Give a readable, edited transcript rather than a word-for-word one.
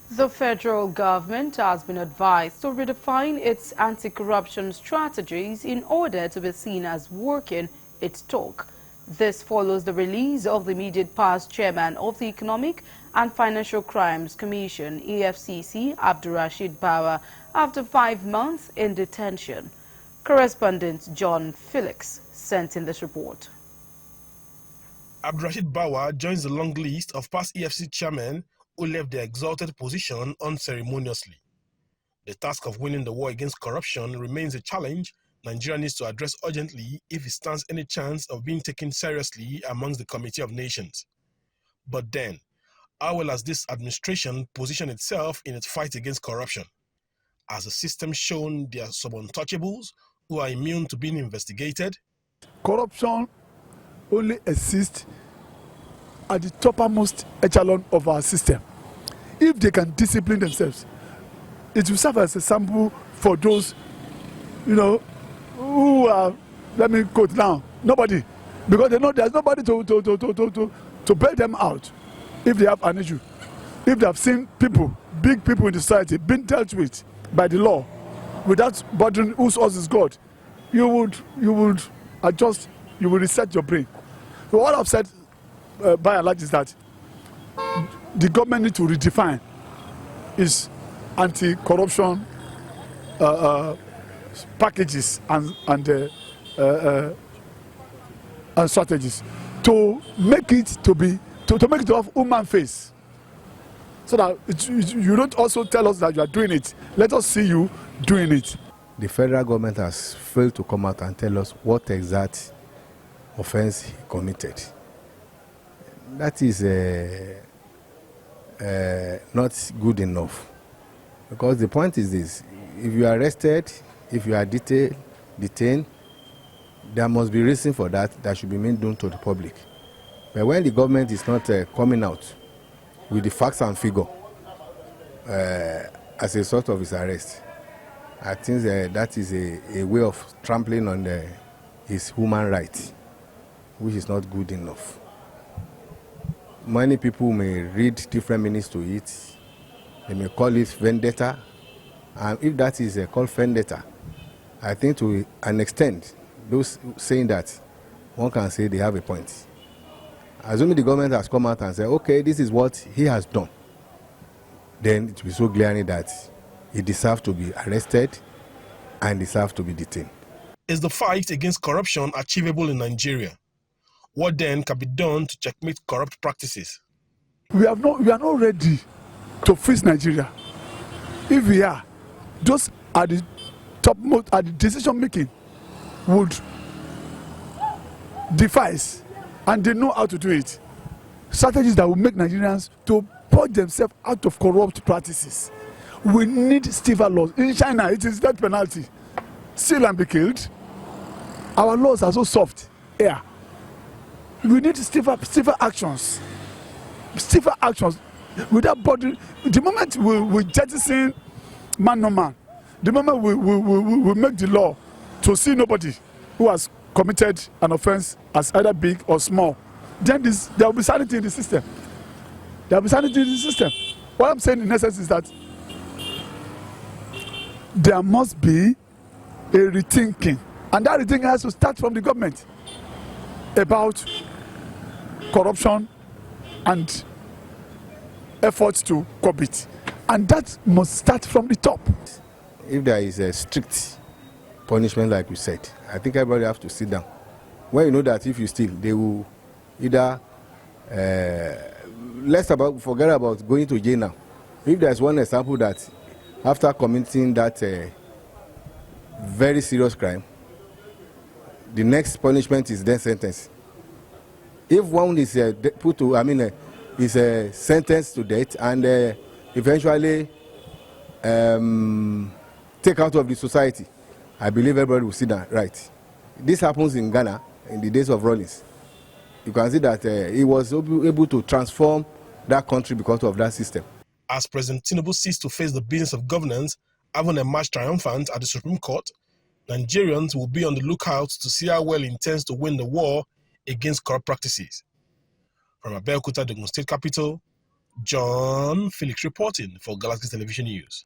The federal government has been advised to redefine its anti-corruption strategies in order to be seen as working its talk. This follows the release of the immediate past chairman of the Economic and Financial Crimes Commission, EFCC, Abdurrashid Bawa, after 5 months in detention. Correspondent John Felix sent in this report. Abdurrashid Bawa joins the long list of past EFCC chairmen who left their exalted position unceremoniously. The task of winning the war against corruption remains a challenge Nigeria needs to address urgently if it stands any chance of being taken seriously amongst the Committee of Nations. But then, how well has this administration positioned itself in its fight against corruption? Has the system shown they are sub-untouchables who are immune to being investigated? Corruption only exists at the toppermost echelon of our system. If they can discipline themselves, it will serve as a sample for those, who are, let me quote now, nobody, because they know there's nobody to bail them out if they have an issue. If they have seen people, big people in the society, being dealt with by the law without bothering whose source is God, you would adjust, you will reset your brain. So what I've said by and large is that the government needs to redefine its anti-corruption packages and strategies to make it to make it have human face, so that you don't also tell us that you are doing it. Let us see you doing it. The federal government has failed to come out and tell us what exact offense he committed. That is not good enough, because the point is this: if you are arrested, if you are detained, there must be reason for that should be made known to the public. But when the government is not coming out with the facts and figure as a result of his arrest, I think that is a way of trampling on his human rights, which is not good enough. Many people may read different meanings to it. They may call it vendetta. And if that is called vendetta, I think to an extent, those saying that, one can say they have a point. Assuming the government has come out and said, okay, this is what he has done, then it will be so glaring that he deserves to be arrested and deserves to be detained. Is the fight against corruption achievable in Nigeria? What then can be done to checkmate corrupt practices? We are not ready to freeze Nigeria. If we are, those at the topmost, at the decision making, would devise, and they know how to do it, strategies that will make Nigerians to purge themselves out of corrupt practices. We need stiffer laws. In China, it is death penalty. Steal and be killed. Our laws are so soft here. We need stiffer actions. Stiffer actions. Without body. The moment we jettison man no man, the moment we make the law to see nobody who has committed an offense as either big or small, then there will be sanity in the system. There will be sanity in the system. What I'm saying in essence is that there must be a rethinking, and that rethinking has to start from the government about corruption and efforts to curb it, and that must start from the top. If there is a strict punishment, like we said, I think everybody has to sit down. When you know that if you steal, they will either forget about going to jail now. If there's one example that after committing that very serious crime, the next punishment is death sentence. If one is is sentenced to death and eventually take out of the society, I believe everybody will see that right. This happens in Ghana in the days of Rawlings. You can see that he was able to transform that country because of that system. As President Tinubu seeks to face the business of governance, having emerged triumphant at the Supreme Court, Nigerians will be on the lookout to see how well he intends to win the war against corrupt practices. From Abeokuta, the Ogun State capital, John Felix reporting for Galaxy Television News.